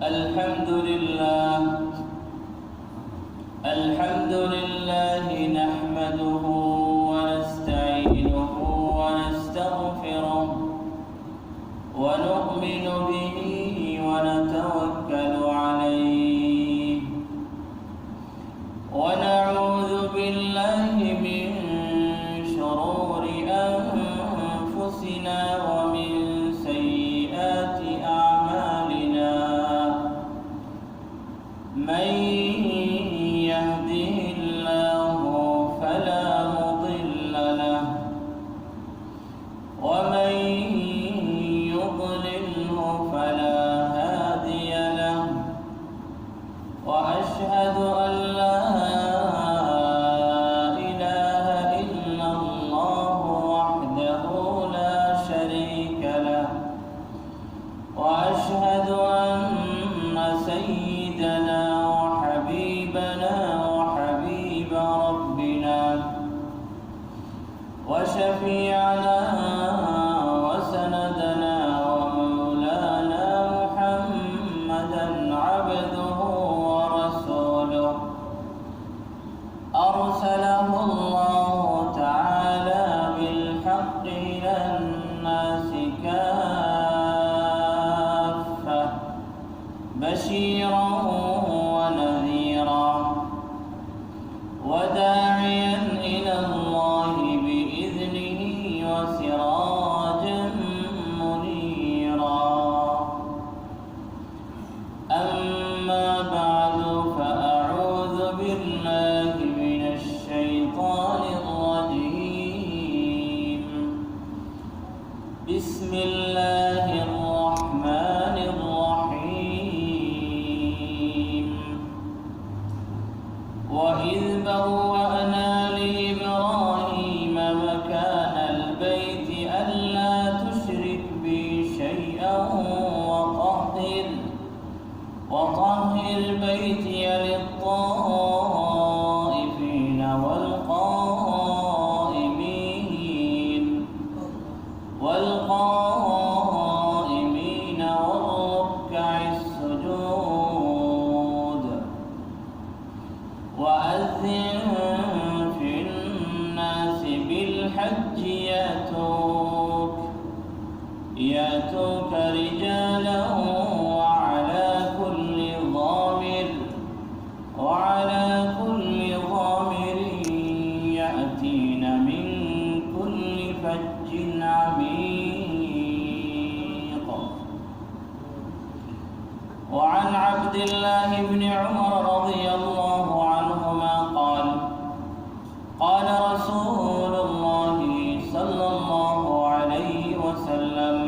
الحمد لله نحمده ونستعينه ونستغفره ونؤمن به ونتوكل عليه ونعوذ بالله من شرور أنفسنا ومن سيئات أعمالنا من يهده الله فلا مضل له ومن يضلله فلا هادي له وأشهد أن لا إله إلا الله وحده لا شريك له وأشهد أن سيدنا وحبيبنا وحبيب ربنا وشفيعنا وسندنا ومولانا محمدا عبده ورسوله أرسله الله تعالى بالحق إلى الناس كافة بشيرا ونذيرا وداعيا إلى الله بإذنه وسراجا منيرا أما بعد فأعوذ بالله من الشيطان الرجيم بسم الله الرحمن الرحيم وإذ بوأنا لإبراهيم مكان البيت ألا تشرك بي شيئا وطهر بيتي للطائفين والقائمين والركع السجود وأذن في الناس بالحج يأتوك رجالا وعلى كل ضامر يأتين من كل فج عميق وعن عبد الله بن عمر رضي الله عنهما قال رسول الله صلى الله عليه وسلم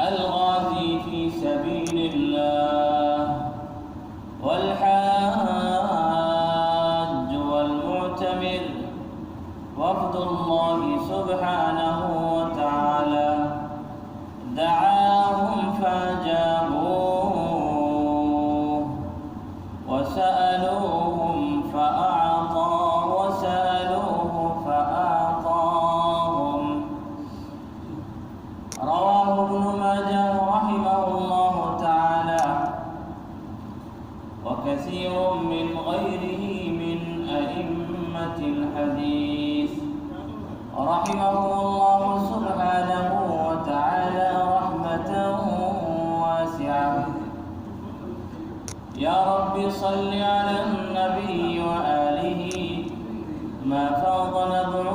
الغازي في سبيل الله والحاج والمعتمر وفد الله سبحانه وتعالى دعاهم فأجابوه وسألوه فأعطاهم رواه ابن ماجه رحمه الله تعالى وكثير من غيره من أئمة الحديث رحمه الله سبحانه وتعالى رحمة واسعة. يا رب صل على النبي وآله ما فاض نبع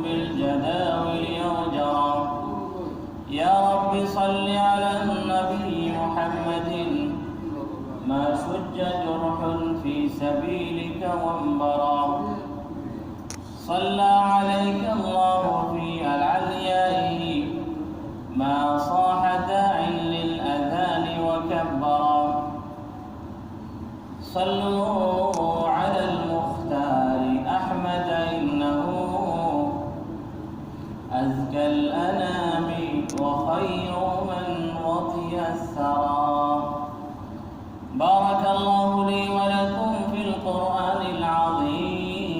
بالجداول يرجى. يا رب صل على النبي محمد ما شج جرح في سبيلك وانبرى. صلى عليك الله في العلياء ما صاح داع للأذان وكبرا. صلوا على المختار أحمد إنه أزكى الأنام وخير من وطي الثرى. بارك الله لي ولكم في القرآن العظيم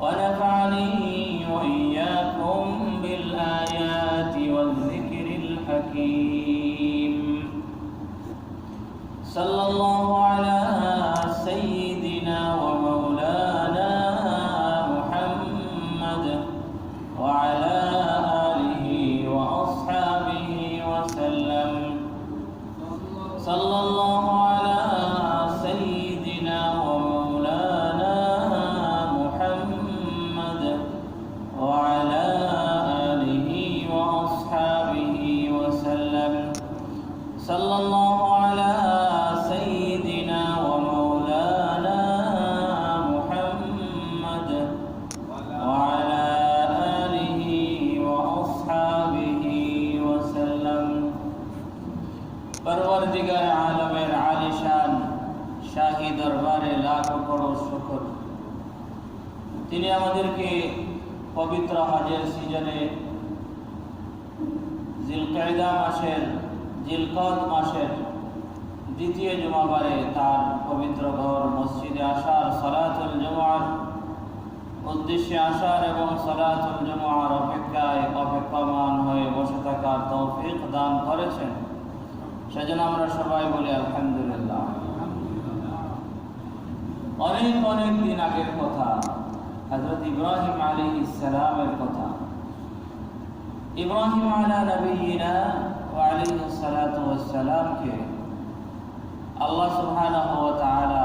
ونفعني الحكيم صلى الله على سيدنا ومولانا محمد وعلى آله وأصحابه وسلم صلى الله على سيدنا ومولانا محمد وعلى آله وأصحابه وسلم صلى الله على سيدنا ومولانا محمد وعلى آله وأصحابه وسلم परवरदिगार आलमेर आलिशान शाही दरबारे लाख करोड़ शुक्र তিনি আমাদেরকে পবিত্র হজের সিজনে জিলকায়দা মাসের জিলকদ মাসের দ্বিতীয় জুমাবারে তার পবিত্র ঘর মসজিদে আসার সালাতুল জুমার উদ্দেশ্যে আসার এবং সালাতুল জুমার অপেক্ষায় অপেক্ষমান হয়ে বসে থাকার তৌফিক দান করেছেন। সেজন্য আমরা সবাই বলি আলহামদুলিল্লাহ। অনেক অনেক দিন আগের কথা, হযরত ইব্রাহিম আলাইহিস সালামের কথা। ইব্রাহিম আলা নবিয়িনা ওয়া আলাইহিস সালাতু ওয়াস সালামকে আল্লাহ সুবহানাহু ওয়া তাআলা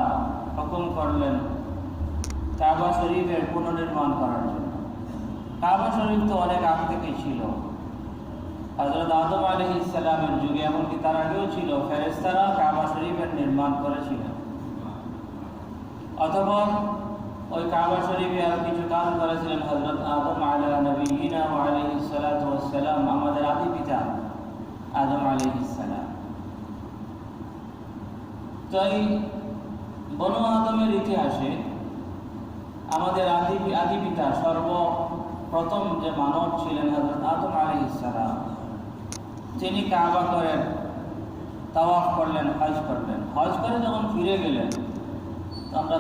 হুকুম করলেন কাবা শরীফের পুনর্নির্মাণ করার জন্য। কাবা শরীফ তো অনেক আগ থেকেই ছিল। হযরত আদম আলাইহিস সালামের যুগে, এমনকি তার আগেও ছিল, ফেরেশতারা কাবা শরীফের নির্মাণ করেছিলেন। অথবা ওই কাবা শরীফে আর কিছু কাজ করেছিলেন হযরত আদম আলা নবিয়িনা ওয়া আলাইহিস সালাতু ওয়াস সালাম, আমাদের আদি পিতা আদম আলাইহিস সালাম। তাই বনু আদমের ইতিহাসে আমাদের আদি পিতা সর্বপ্রথম যে মানব ছিলেন হযরত আদম আলাইহিস সালাম, তিনি কাবা করেন, তাওয়াফ করলেন, হজ করলেন। হজ করে যখন ফিরে গেলেন,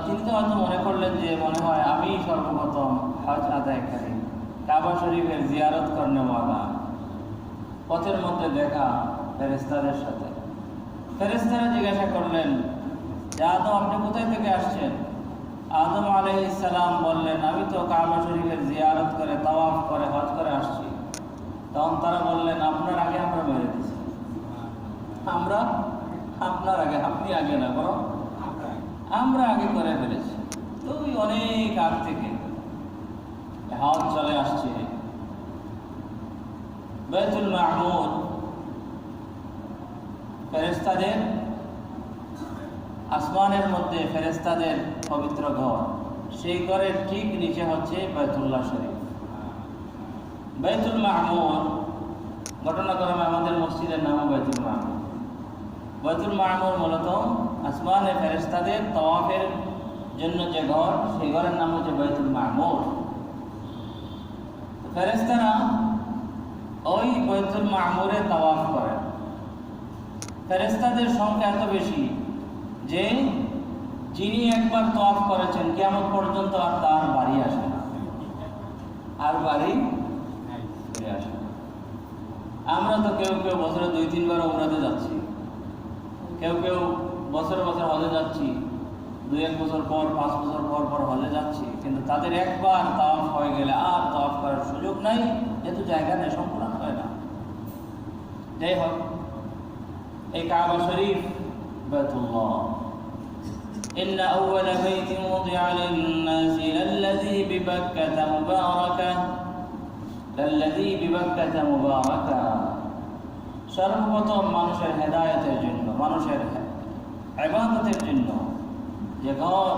তিনি তো হয়তো মনে করলেন যে মনে হয় আমি সর্বপ্রথম হজ আদায়কারী, কাবা শরীফের জিয়ারত করনেওয়ালা। পথের মধ্যে দেখা ফেরেশতাদের সাথে। ফেরেশতারা জিজ্ঞাসা করলেন যে আদম, আপনি কোথায় থেকে আসছেন? আদম আলাইহিস সালাম বললেন, আমি তো কাবা শরীফের জিয়ারত করে, তাওয়াফ করে, হজ করে আসছি। তখন তারা বললেন, আপনার আগে আমরা মেরে দিয়েছি। আমরা আপনার আগে, আপনি আগে না, বরং আমরা আগে করে ফেলেছি। তো ওই অনেক আগ থেকে হজ চলে আসছে। বাইতুল মামুর ফেরেশতাদের, আসমানের মধ্যে ফেরেশতাদের পবিত্র ঘর, সেই ঘরের ঠিক নিচে হচ্ছে বাইতুল্লাহ শরীফ। বাইতুল মামুর ঘটনাক্রমে আমাদের মসজিদের নাম বাইতুল মামুর। বাইতুল মামুর মূলত আসমানে ফেরেশতাদের তাওয়াফের জন্য যে ঘর, সেই ঘরের নাম হচ্ছে বাইতুল মামুর। ফেরেশতারা ওই বাইতুল মামুরে তাওয়াফ করেন। ফেরেশতাদের সংখ্যা এত বেশি যে যিনি একবার তাওয়াফ করেছেন, কিয়ামত পর্যন্ত আর তার বাড়ি আসে না, আর বাড়ি ফিরে আসে না। আমরা তো কেউ কেউ বছরে 2-3 বার উমরাতে যাচ্ছি, কেউ কেউ বছরে বছর হজে যাচ্ছি, 2-1 বছর পর, 5 বছর পর পর হজে যাচ্ছি, কিন্তু তাদের একবার তাওয়াফ হয়ে গেলে আর তাওয়াফ করার সুযোগ নাই, যেহেতু জায়গা নেই, সম্পূর্ণ হয় না। যাই হোক, এই কাবা শরীফ বাইতুল্লাহ। إن أول بيت وضع للناس للذي ببكة مباركة সর্বপ্রথম মানুষের হেদায়েতের জন্য, মানুষের ইবাদতের জন্য যে ঘর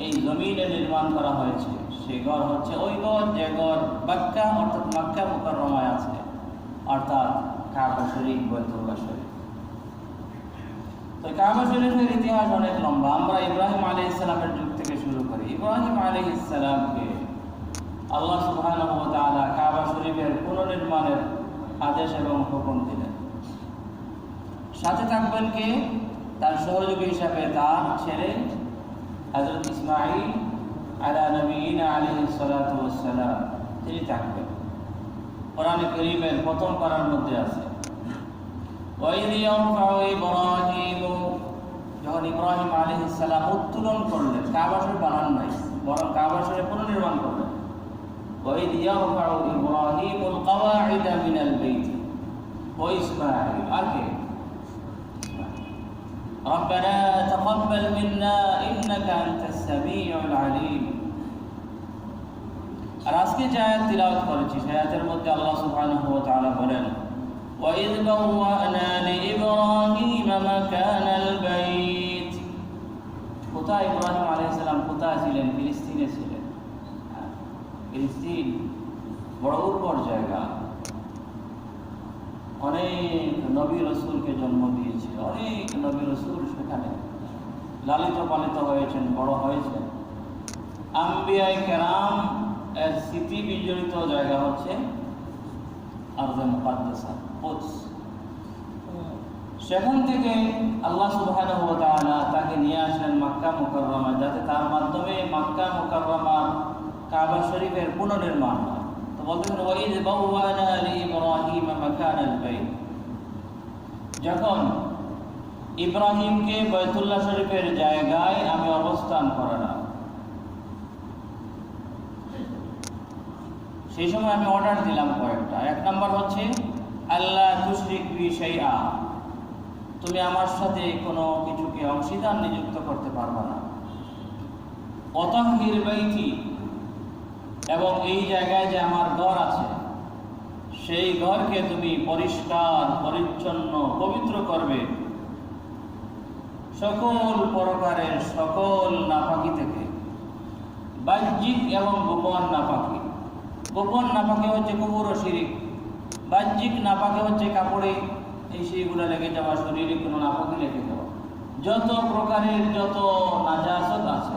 এই জমিনে নির্মাণ করা হয়েছে, সেই ঘর হচ্ছে ওই ঘর যে ঘর মক্কা অর্থাৎ মক্কা মুকাররমায় আছে, অর্থাৎ কাবা শরীফ, বাইতুল্লাহ শরীফ। তো কাবা শরীফের ইতিহাস অনেক লম্বা। আমরা ইব্রাহিম আলাইহিস সালামের যুগ থেকে শুরু করি। ইব্রাহিম আলাইহিস সালামকে আল্লাহ সুবহানাহু ওয়া তাআলা কাবা শরীফের পুনর্নির্মাণের আদেশ এবং হুকুম দিলেন। সাথে থাকবেন কে? তার সহযোগী হিসাবে তার ছেলে হযরত ইসমাঈল আলা নবিয়িনা আলাইহিস সালাতু ওয়াস সালাম, তিনি থাকবেন। কোরআনে কারীমের প্রথম পারার মধ্যে আছে وإذ يرفع إبراهيم যখন ইব্রাহিম আলাইহিস সালাম উত্তোলন করলেন, কাবা শরীফ বানান নাই, বরং কাবা শরীফ পুনর্নির্মাণ করলেন। وإذ يرفع إبراهيم القواعد من البيت وإسماعيل আগে ربنا تقبل منا إنك أنت السميع العليم। আর আজকে যে আয়াত তিলাওয়াত করেছি সেই আয়াতের মধ্যে আল্লাহ সুবহানাহু ওয়া তাআলা বলেন وإذ بوأنا لإبراهيم مكان البيت। কোথায় ইব্রাহিম আলাইহিস সালাম কোথায় ছিলেন? ফিলিস্তিনে ছিলেন। ফিলিস্তিন বড় উর্বর জায়গা, অনেক নবী রাসূলকে জন্ম দিয়েছে, অনেক নবী রাসূল সেখানে লালিত পালিত হয়েছেন, বড় হয়েছেন। আম্বিয়ায়ে কেরাম এর স্মৃতি বিজড়িত জায়গা হচ্ছে আরজে মুকাদ্দাসা, কুদস। সেখান থেকে আল্লাহ সুবহানাহু ওয়া তাআলা তাকে নিয়ে আসলেন মক্কা মুকাররমা, যাতে তার মাধ্যমে মক্কা মুকাররমার কাবা শরীফের পুনর্নির্মাণ হয়। তো বলতেছেন ওয়াইদ বাওয়ানা লিইব্রাহিম মাকানাল বাইত, যখন ইব্রাহিমকে বাইতুল্লাহ শরীফের জায়গায় আমি অবস্থান করালাম, সেই সময় আমি অর্ডার দিলাম কয়েকটা। এক নম্বর হচ্ছে আল্লাহ তুশরিক বি শাইআ, তুমি আমার সাথে কোনো কিছুকে অংশীদার নিযুক্ত করতে পারবে না। ওয়াতাহহির বাইতি, এবং এই জায়গায় যে আমার ঘর আছে সেই ঘরকে তুমি পরিষ্কার পরিচ্ছন্ন পবিত্র করবে সকল প্রকারের সকল নাপাকি থেকে, বাহ্যিক এবং গোপন নাপাকি। গোপন নাপাকি হচ্ছে কুফর ও শিরিক, বাহ্যিক নাপাকি হচ্ছে কাপড়ে এই সেইগুলো লেগে যাওয়া, শরীরে কোনো নাপাকি লেগে যাওয়া, যত প্রকারের যত নাজাসত আছে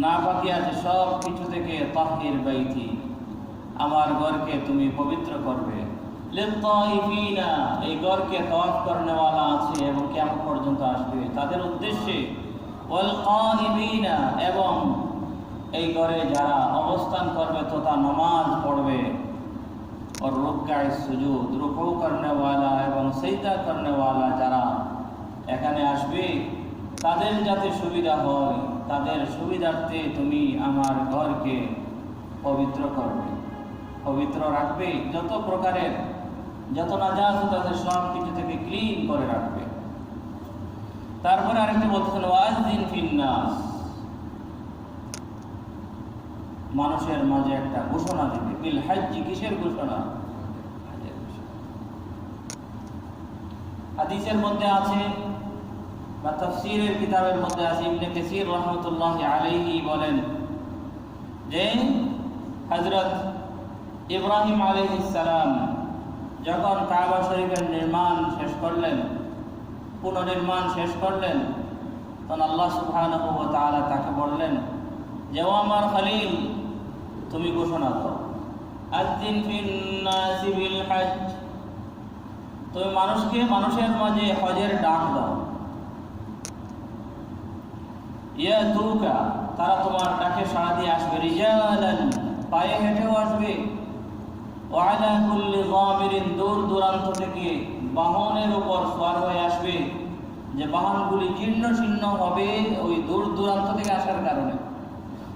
নাপাকি আছে সব কিছু থেকে তাহহির বাইতি, আমার ঘরকে তুমি পবিত্র করবে। লিত্তাইফিনা, এই ঘরকে তাওয়াফ করনেওয়ালা আছে এবং কিয়ামত পর্যন্ত আসবে তাদের উদ্দেশ্যে। ওয়াল কাইমিনা, এবং এই ঘরে যারা অবস্থান করবে তথা নামাজ পড়বে। और रुकআ সুজুদ, রুকু করনেওয়ালা এবং সিজদা করনেওয়ালা যারা এখানে আসবে তাদের যাতে সুবিধা হয়, তাদের সুবিধার্থে তুমি আমার ঘরকে পবিত্র করবে, পবিত্র রাখবে, যত প্রকারের যত নাজাসত আছে সব কিছু থেকে ক্লিন করে রাখবে। তারপরে আরেকটা বলতেছেন ওয়াজিন ফিন্নাস, মানুষের মাঝে একটা ঘোষণা দিবে। বিল হজ্জি, কিসের ঘোষণা? হাদিসের মধ্যে আছে বা তাফসীরের কিতাবের মধ্যে আছে, ইবনে কাসীর রাহমাতুল্লাহি আলাইহি বলেন যে হযরত ইব্রাহিম আলাইহিস সালাম যখন কাবা শরীফের নির্মাণ শেষ করলেন, পুনর্নির্মাণ শেষ করলেন, তখন আল্লাহ সুবহানাহু ওয়া তাআলা তাকে বললেন যে ও আমার খলিল, তুমি ঘোষণা দাও আযিন ফিন্নাসি বিল হজ্জ, তুমি মানুষকে মানুষের মাঝে হজের ডাক দাও। ইয়াতুকা, তারা তোমার ডাকে সাড়া দিয়ে আসবে। রিজালান, পায়ে হেঁটেও আসবে। ওয়া আলা কুল্লি যামিরিন, দূর দূরান্ত থেকে বাহনের উপর সওয়ার হয়ে আসবে, যে বাহনগুলি জীর্ণ শীর্ণ হবে ওই দূর দূরান্ত থেকে আসার কারণে।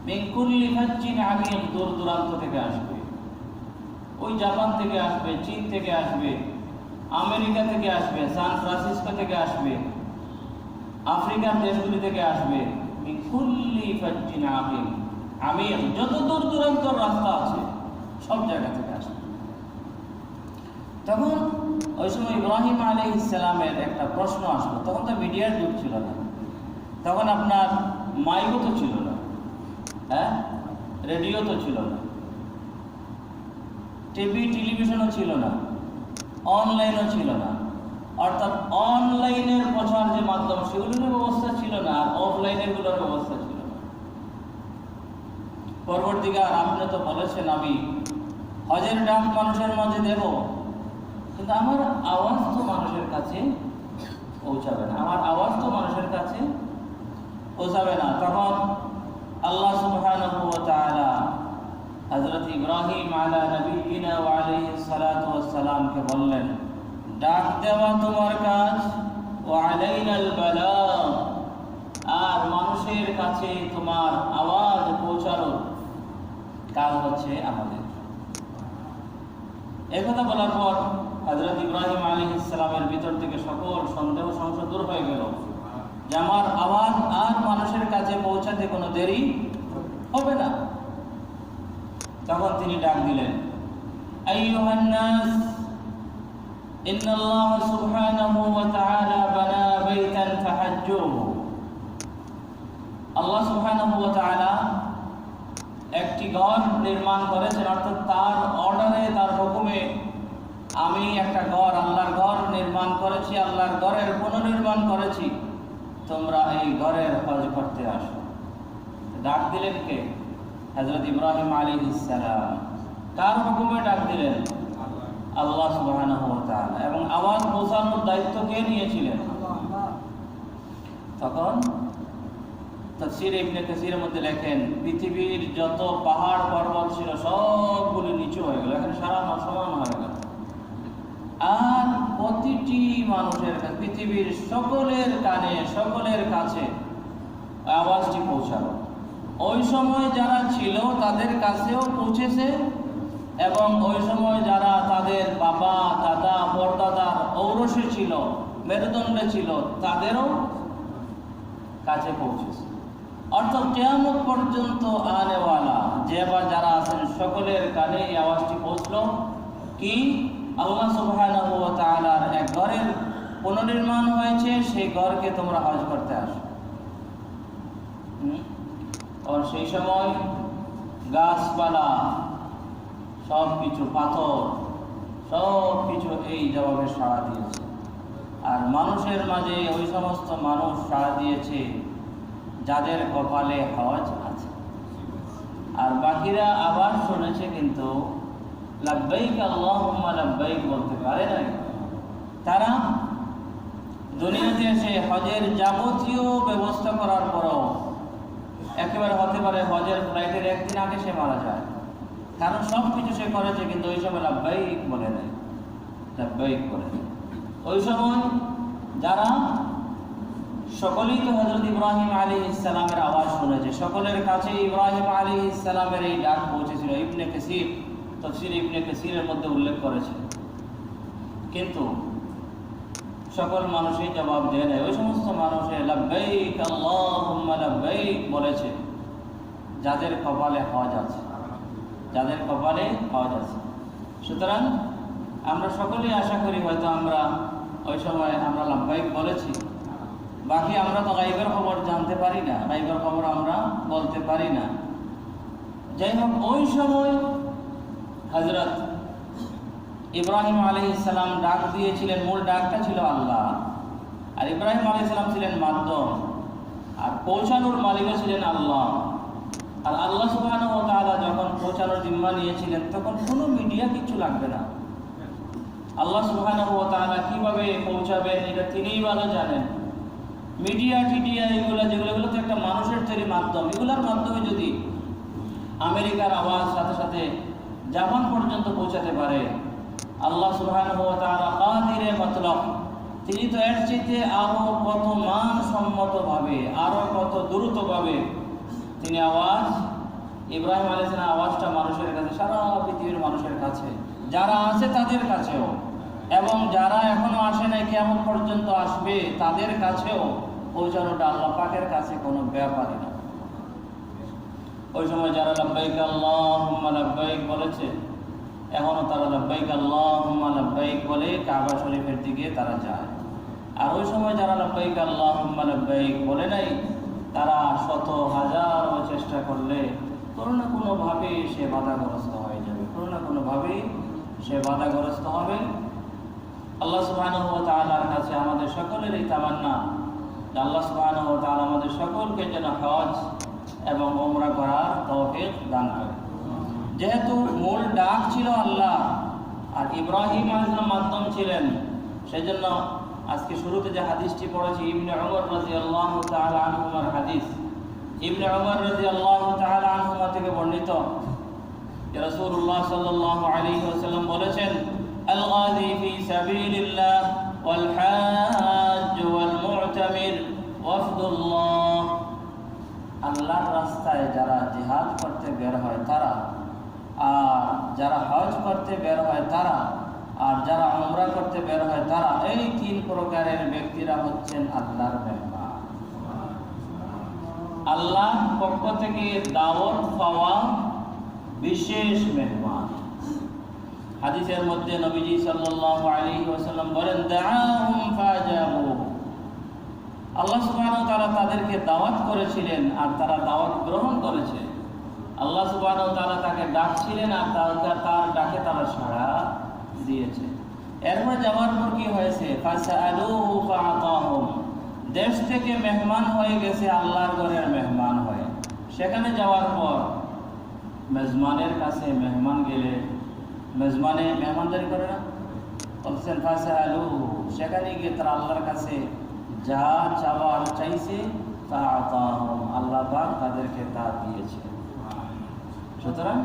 মিন কুল্লি ফাজ্জিন আমিক, দূর দূরান্ত থেকে আসবে, ওই জাপান থেকে আসবে, চীন থেকে আসবে, আমেরিকা থেকে আসবে, সান ফ্রান্সিসকো থেকে আসবে, আফ্রিকার দেশগুলি থেকে আসবে। মিন কুল্লি ফাজ্জিন আমিক, যত দূর দূরান্তর রাস্তা আছে সব জায়গা থেকে আসবে। তখন ওই সময় ইব্রাহিম আলাইহিস সালামের একটা প্রশ্ন আসলো, তখন তো মিডিয়ার যুগ ছিল না, তখন আপনার মাইকও তো ছিল না, হ্যাঁ, রেডিও তো ছিল না, টিভি টেলিভিশনও ছিল না, অনলাইনও ছিল না। অর্থাৎ অনলাইনের প্রচার যে মাধ্যম সেগুলোর ব্যবস্থা ছিল না, আর অফলাইনের গুলোর ব্যবস্থা ছিল না। পরবর্তীকার আপনি তো বলেছেন আমি হজের ডাক মানুষের মাঝে দেব, কিন্তু আমার আওয়াজ তো মানুষের কাছে পৌঁছাবে না, আমার আওয়াজ তো মানুষের কাছে পৌঁছাবে না। তখন আল্লাহ সুবহানাহু ওয়া তাআলা হযরত ইব্রাহিম আলা নবিয়িনা ওয়া আলাইহিস সালাতু ওয়াস সালামকে বললেন ডাক দেওয়া তোমার কাজ, ওয়া আলাইনাল বালাগ, আর মানুষের কাছে তোমার আওয়াজ পৌঁছানোর কাজ হচ্ছে আমাদের। একথা বলার পর হযরত ইব্রাহিম আলাইহিস সালামের ভিতর থেকে সকল সন্দেহ সংশয় দূর হয়ে গেল যে আমার আওয়াজ আর মানুষের কাছে পৌঁছাতে কোনো দেরি হবে না। তখন তিনি ডাক দিলেন, আইয়ুহান নাস ইন্নাল্লাহ সুবহানাহু ওয়া তাআলা বানা বাইতান ফাহাজ্জুহু। আল্লাহ সুবহানাহু ওয়া তাআলা একটি ঘর নির্মাণ করেছেন, অর্থাৎ তার অর্ডারে, তার হুকুমে আমি একটা ঘর, আল্লাহর ঘর নির্মাণ করেছি, আল্লাহর ঘরের পুনর্নির্মাণ করেছি, তোমরা এই ঘরের হজ করতে আসো। ডাক দিলেন কে? হযরত ইব্রাহিম আলাইহিস সালাম। কার হুকুমে ডাক দিলেন? আল্লাহ সুবহানাহু ওয়া তাআলা। এবং আওয়াজ পৌঁছানোর দায়িত্ব কে নিয়েছিলেন? তখন তাফসীর ইবনে কাসীরের মধ্যে লেখেন, পৃথিবীর যত পাহাড় পর্বত ছিল সবগুলো নিচু হয়ে গেল, এখন সারা সমান হয়ে গেল। আর প্রতিটি মানুষের কাছে, পৃথিবীর সকলের কানে, সকলের কাছে আওয়াজটি পৌঁছালো। ওই সময় যারা ছিল তাদের কাছেও পৌঁছেছে, এবং ওই সময় যারা তাদের বাবা, দাদা, পরদাদার ঔরসে ছিল, মেরুদণ্ডে ছিল, তাদেরও কাছে পৌঁছেছে। অর্থাৎ কিয়ামত পর্যন্ত আনেওয়ালা যে বা যারা আছেন সকলের কানে এই আওয়াজটি পৌঁছলো কি? আল্লাহ সুবহানাহু ওয়া তাআলার এক ঘরের পুনর্নির্মাণ হয়েছে, সেই ঘরকে তোমরা হজ করতে আসো। আর সেই সময় গাছপালা, সব কিছু, পাথর, সব কিছু এই জবাবে সাড়া দিয়েছে। আর মানুষের মাঝে ওই সমস্ত মানুষ সাড়া দিয়েছে যাদের কপালে হজ আছে। আর বাকিরা আবার শুনেছে কিন্তু লাব্বাইক আল্লাহুম্মা লাব্বাইক বলতে পারে নাই। তারা দুনিয়াতে এসে হজের যাবতীয় ব্যবস্থা করার পরও একেবারে হতে পারে হজের ফ্লাইটের একদিন আগে সে মারা যায়, কারণ সব কিছু সে করেছে, কিন্তু ওই সময় লাব্বাইক বলে নাই, লাব্বাইক বলে নাই। ওই সময় যারা সকলেই তো হযরত ইব্রাহিম আলাইহিস সালামের আওয়াজ শুনেছে, সকলের কাছে ইব্রাহিম আলাইহিস সালামের এই ডাক পৌঁছেছিল। ইবনে কাসীর তাফসীর ইবনে কাসীরের মধ্যে উল্লেখ করেছে, কিন্তু সকল মানুষই জবাব দেয় না। ওই সমস্ত মানুষে লাব্বাইক আল্লাহুম্মা লাব্বাইক বলেছে যাদের কপালে হজ আছে, যাদের কপালে হজ আছে। সুতরাং আমরা সকলেই আশা করি হয়তো আমরা ওই সময় আমরা লাব্বাইক বলেছি। বাকি আমরা তো গায়বের খবর জানতে পারি না, গায়বের খবর আমরা বলতে পারি না। যাই হোক, ওই সময় হযরত ইব্রাহিম আলাইহিস সালাম ডাক দিয়েছিলেন, মূল ডাকটা ছিল আল্লাহ, আর ইব্রাহিম আলাইহিস সালাম ছিলেন মাধ্যম, আর পৌঁছানোর মালিকও ছিলেন আল্লাহ। আর আল্লাহ সুবহানাহু ওয়া তাআলা যখন পৌঁছানোর জিম্মা নিয়েছিলেন তখন কোনো মিডিয়া কিছু লাগবে না। আল্লাহ সুবহানাহু ওয়া তাআলা কিভাবে পৌঁছাবেন এটা তিনিই ভালো জানেন। মিডিয়া টিডিয়া এগুলো যেগুলো তো একটা মানুষের তৈরি মাধ্যম, এগুলোর মাধ্যমে যদি আমেরিকার আওয়াজ সাথে সাথে জাপান পর্যন্ত পৌঁছাতে পারে, আল্লাহ সুবহানাহু ওয়া তাআলা কাদিরে মতলব, তিনি তো এর চাইতে আরো কত মানসম্মতভাবে, আরো কত দ্রুতভাবে তিনি আওয়াজ, ইব্রাহিম আলাইহিস সালামের আওয়াজটা মানুষের কাছে, সারা পৃথিবীর মানুষের কাছে, যারা আছে তাদের কাছেও, এবং যারা এখনো আসে নাই কিয়ামত পর্যন্ত আসবে তাদের কাছেও পৌঁছানোটা আল্লাহ পাকের কাছে কোনো ব্যাপারই না। ওই সময় যারা লাব্বাইক আল্লাহুম্মা লাব্বাইক বলেছে, এখনো তারা লাব্বাইক আল্লাহুম্মা লাব্বাইক বলে কাবা শরীফের দিকে তারা যায়। আর ওই সময় যারা লাব্বাইক আল্লাহুম্মা লাব্বাইক বলে নাই, তারা শত হাজার চেষ্টা করলে কোনো না কোনোভাবে সে বাধাগ্রস্ত হয়ে যাবে, কোনো না কোনোভাবেই সে বাধাগ্রস্ত হবে। আল্লাহ সুবহানাহু ওয়া তাআলার কাছে আমাদের সকলের এই তামান্না যে আল্লাহ সুবহানাহু ওয়া তাআলা আমাদের সকলকে যেন হজ এবং উমরা করার তৌফিক দান করে। যেহেতু মূল ডাক ছিল আল্লাহ আর ইব্রাহিম আলাইহিস সালাম মাধ্যম ছিলেন, সেজন্য আজকে শুরুতে যে হাদিসটি পড়েছি ইবনে উমর রাদিয়াল্লাহু তাআলা আনহুমার হাদিস, ইবনে উমর রাদিয়াল্লাহু তাআলা আনহুমা থেকে বর্ণিত যে রাসূলুল্লাহ সাল্লাল্লাহু আলাইহি ওয়াসাল্লাম বলেছেন, الغازي في سبيل الله والحاج والمعتمر وفد الله আল্লাহর রাস্তায় যারা জিহাদ করতে বের হয় তারা, আর যারা হজ করতে বের হয় তারা, আর যারা উমরা করতে বের হয় তারা, এই তিন প্রকারের ব্যক্তিরা হচ্ছেন আল্লাহর মেহমান। আল্লাহর পক্ষ থেকে দাওয়াত পাওয়া বিশেষ মেহমান। হাদিসের মধ্যে নবীজি সাল্লাল্লাহু আলাইহি ওয়াসাল্লাম বলেন, দাআহুম ফাজাবু। আল্লাহ সুবহানাহু ওয়া তাআলা তাদেরকে দাওয়াত করেছিলেন আর তারা দাওয়াত গ্রহণ করেছে। আল্লাহ সুবহানাহু ওয়া তাআলা তাকে ডাকছিলেন আর তার ডাকে তারা সাড়া দিয়েছে। এরপর যাওয়ার পর কি হয়েছে? ফাসআলুহু ফাআতাহুম। দেশ থেকে মেহমান হয়ে গেছে আল্লাহর ঘরের মেহমান হয়ে। সেখানে যাওয়ার পর মেজবানের কাছে মেহমান গেলে মেহমানদারি করে না, বলছেন ফাসআলুহু। সেখানে গিয়ে তারা আল্লাহর কাছে যা চাওয়ার চাইছে ফাআতাহুম, আল্লাহ পাক তাদেরকে তা দিয়েছে। সুতরাং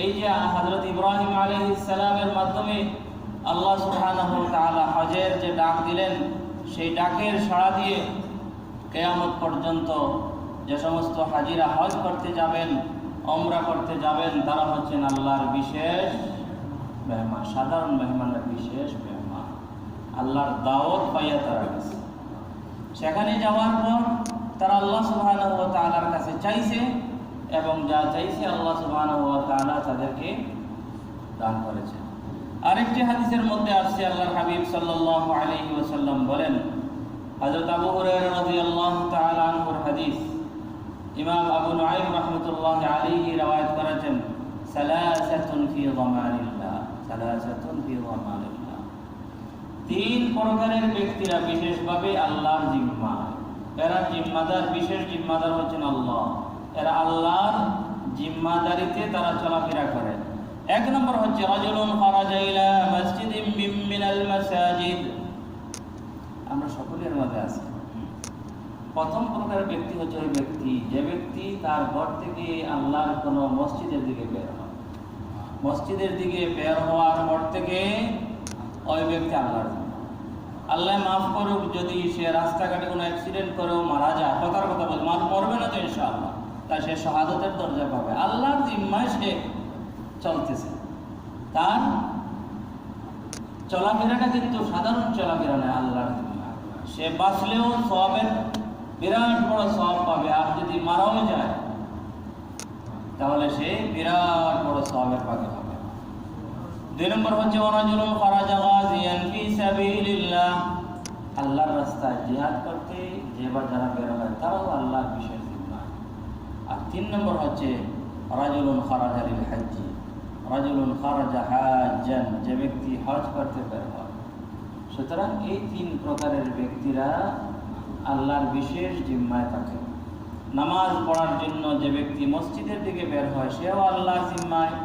এই যে হযরত ইব্রাহিম আলাইহিস সালামের মাধ্যমে আল্লাহ সুবহানাহু ওয়া তাআলা হজের যে ডাক দিলেন, সেই ডাকের সাড়া দিয়ে কিয়ামত পর্যন্ত যে সমস্ত হাজিরা হজ করতে যাবেন, উমরা করতে যাবেন, তারা হচ্ছেন আল্লাহর বিশেষ মেহমান। সাধারণ মেহমানরা বিশেষ মেহমান। আল্লাহর দাওয়াত পাইয়া তারা গেছে। সেখানে যাওয়ার পর তারা আল্লাহ সুবহানাহু ওয়া তাআলার কাছে চাইছে এবং যা চাইছে আল্লাহ সুবহানাহু ওয়া তাআলা তাদেরকে দান করেছেন। আরেকটি হাদিসের মধ্যে আসছে, আল্লাহর হাবিব সাল্লাল্লাহু আলাইহি ওয়াসাল্লাম বলেন, হযরত আবু হুরায়রা রাদিয়াল্লাহু তাআলা আনহুর হাদিস, ইমাম আবু নুআইম রাহমাতুল্লাহি আলাইহি রওয়ায়াত করেছেন, সালাসাতুন ফি যামানিল্লাহ, সালাসাতুন ফি যামানিল্লাহ। তিন প্রকারের ব্যক্তিরা বিশেষভাবে আল্লাহর জিম্মায়, এরা জিম্মাদার, বিশেষ জিম্মাদার হচ্ছেন আল্লাহ। এরা আল্লাহর জিম্মাদারিতে তারা চলাফেরা করে। এক নম্বর হচ্ছে রাজুলুন খারাজা ইলা মসজিদিন মিনাল মাসাজিদ। আমরা সকলের মধ্যে আছি। প্রথম প্রকারের ব্যক্তি হচ্ছে ওই ব্যক্তি যে ব্যক্তি তার ঘর থেকে আল্লাহর কোনো মসজিদের দিকে বের হয়। মসজিদের দিকে বের হওয়ার পর থেকে ওই ব্যক্তি আল্লাহর জিম্মা। আল্লাহ মাফ করুক যদি সে রাস্তাঘাটে কোনো অ্যাক্সিডেন্ট করেও মারা যায়, কথার কথা বল, মরবে না তো ইনশাআল্লাহ, তাই সে শাহাদাতের দরজা পাবে। আল্লাহর জিম্মায় সে চলতেছে। তার চলাফেরাটা কিন্তু সাধারণ চলাফেরা নয়, আল্লাহর জিম্মা। সে বাঁচলেও সওয়াবের বিরাট বড় সওয়াব পাবে, আর যদি মারাও যায় তাহলে সে বিরাট বড় সওয়াবের ভাগী হবে। দুই নম্বর হচ্ছে ওয়ারাজুলুন খারাজা গাজিয়ান ফি সাবিলিল্লাহ। আল্লাহর রাস্তায় জিহাদ করতে যারা বের হয় তারাও আল্লাহর বিশেষ জিম্মা। আর তিন নম্বর হচ্ছে রাজুলুন খারাজা লিল হজ্জি, রাজুলুন খারাজা হাজ্জান, যে ব্যক্তি হজ করতে বের হয়। সুতরাং এই তিন প্রকারের ব্যক্তিরা আল্লাহর বিশেষ জিম্মায় থাকে। নামাজ পড়ার জন্য যে ব্যক্তি মসজিদের দিকে বের হয় সেও আল্লাহর জিম্মায়।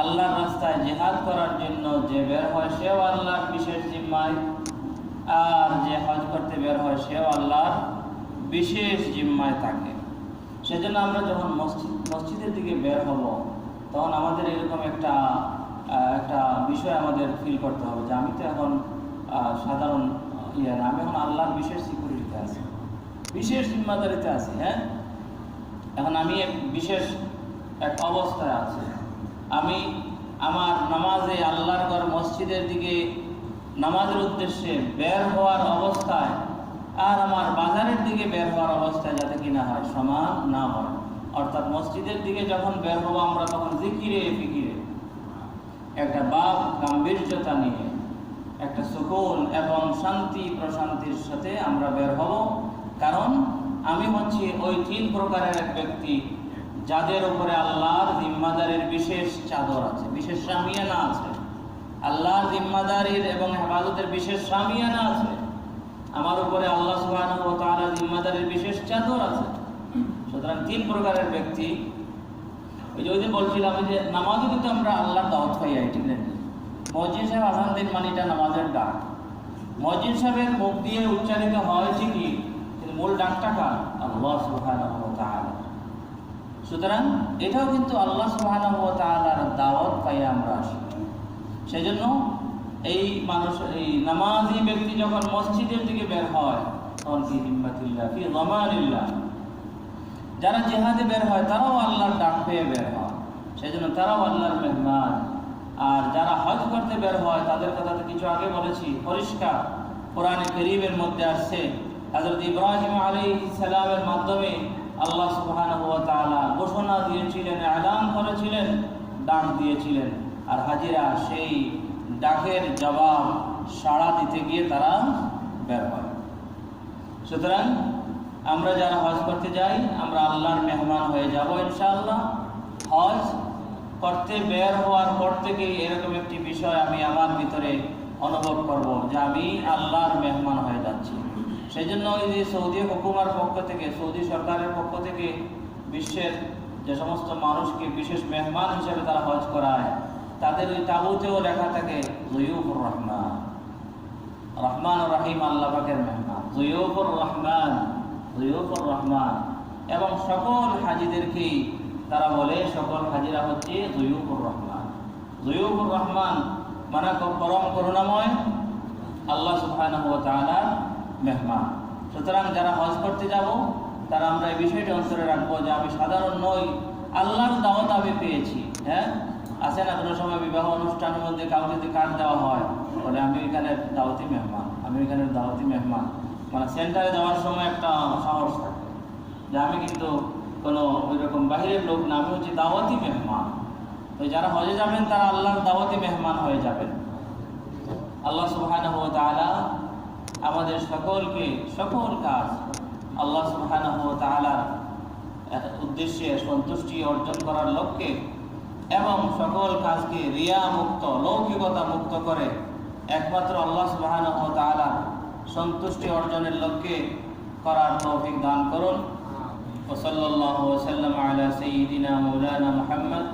আল্লাহর রাস্তায় জিহাদ করার জন্য যে বের হয় সেও আল্লাহর বিশেষ জিম্মায়। আর যে হজ করতে বের হয় সেও আল্লাহর বিশেষ জিম্মায় থাকে। সেজন্য আমরা যখন মসজিদের দিকে বের হব তখন আমাদের এরকম একটা বিষয় আমাদের ফিল করতে হবে যে আমি তো এখন সাধারণ না, আমি এখন আল্লাহর বিশেষ সিকিউরিটিতে আছি, বিশেষ জিম্মাদারিতে আছি। হ্যাঁ, এখন আমি বিশেষ এক অবস্থায় আছি। আমি আমার নামাজে আল্লাহর ঘর মসজিদের দিকে নামাজের উদ্দেশ্যে বের হওয়ার অবস্থায় আর আমার বাজারের দিকে বের হওয়ার অবস্থায় যাতে কিনা হয় সমান না হয়। অর্থাৎ মসজিদের দিকে যখন বের হবো আমরা তখন জিকিরে ফিকিরে একটা ভাব গাম্ভীর্যতা নিয়ে একটা সুকুন এবং শান্তি প্রশান্তির সাথে আমরা বের হব। কারণ আমি হচ্ছি ওই তিন প্রকারের এক ব্যক্তি যাদের উপরে আল্লাহর জিম্মাদারির বিশেষ চাদর আছে, বিশেষ শামিয়ানা আছে। আল্লাহর জিম্মাদারির এবং হেফাজতের বিশেষ শামিয়ানা আছে। আমার উপরে আল্লাহ সুবহানাহু ওয়া তাআলা জিম্মাদারির বিশেষ চাদর আছে। সুতরাং তিন প্রকারের ব্যক্তি, ওই যে বলছিলাম যে নামাজও কিন্তু আমরা আল্লাহর দাওয়াত পাই, ঠিক না? মসজিদ সাহেব আজান দিন মানিটা নামাজের ডাক। মসজিদ সাহেবের মুখ দিয়ে উচ্চারিত হয় ঠিকই, কিন্তু মূল ডাকটা কার? আল্লাহ সুবহানাহু ওয়া তাআলা। সুতরাং এটাও কিন্তু আল্লাহ সুবহানাহু ওয়া তাআলার দাওয়াত পাই আমরা আসি। সেজন্য এই মানুষ, এই নামাজি ব্যক্তি যখন মসজিদের দিকে বের হয় তখন ফি জিম্মাতিল্লাহ ফি যামানিল্লাহ, যারা জিহাদে বের হয় তারাও আল্লাহর ডাক পেয়ে বের হয়, সেজন্য তারাও আল্লাহর মেহমান। আর যারা হজ করতে বের হয় তাদের কথা তো কিছু আগে বলেছি, পরিষ্কার কোরআনে কারীমের মধ্যে আসছে, হযরত ইব্রাহিম আলাইহিস সালামের মাধ্যমে আল্লাহ সুবহানাহু ওয়া তাআলা ঘোষণা দিয়েছিলেন, এলান করেছিলেন, ডাক দিয়েছিলেন, আর হাজিরা সেই ডাকের জবাব সাড়া দিতে গিয়ে তারা বের হয়। সুতরাং আমরা যারা হজ করতে যাই আমরা আল্লাহর মেহমান হয়ে যাব ইনশাআল্লাহ। হজ করতে বের হওয়ার পর থেকে এরকম একটি বিষয় আমি আমার ভিতরে অনুভব করব যে আমি আল্লাহর মেহমান হয়ে যাচ্ছি। সেই জন্য ওই যে সৌদি হুকুমার পক্ষ থেকে, সৌদি সরকারের পক্ষ থেকে বিশ্বের যে সমস্ত মানুষকে বিশেষ মেহমান হিসেবে তারা হজ করায়, তাদের ওই তাবুতেও লেখা থাকে যুয়ুফুর রহমান, রহমান ও রহিম আল্লাহ পাকের মেহমান, যুয়ুফুর রহমান, যুয়ুফুর রহমান। এবং সকল হাজিদেরকেই তারা বলে, সকল হাজিরা হচ্ছে যুয়ুফুর রহমান। যুয়ুফুর রহমান মানে পরম করুণাময় আল্লাহ সুবহানাহু ওয়া তাআলার মেহমান। সুতরাং যারা হজ করতে যাব তারা আমরা এই বিষয়টি অন্তরে রাখবো যে আমি সাধারণ নই, আল্লাহর দাওয়াত আমি পেয়েছি। হ্যাঁ, আছে না কোনো সময় বিবাহ অনুষ্ঠানের মধ্যে কাউকে যদি কার্ড দেওয়া হয় বলে আমি এখানের দাওয়াতি মেহমান, আমি এখানের দাওয়াতি মেহমান, মানে সেন্টারে যাওয়ার সময় একটা সাহস থাকে যে আমি কিন্তু কোনো ওই রকম বাহিরের লোক না, আমি হচ্ছে দাওয়াতি মেহমান। তো যারা হজে যাবেন তারা আল্লাহর দাওয়াতি মেহমান হয়ে যাবেন। আল্লাহ সুবহানাহু ওয়া তাআলা আমাদের সকলকে সকল কাজ আল্লাহ সুবহানাহু ওয়া তাআলার উদ্দেশ্যে সন্তুষ্টি অর্জন করার লক্ষ্যে এবং সকল কাজকে রিয়া মুক্ত, লৌকিকতা মুক্ত করে একমাত্র আল্লাহ সুবহানাহু ওয়া তাআলা সন্তুষ্টি অর্জনের লক্ষ্যে করার তৌফিক দান করুন। ওয়া সাল্লাল্লাহু ওয়া সাল্লাম আলা সাইয়্যিদিনা মাওলানা মুহাম্মদ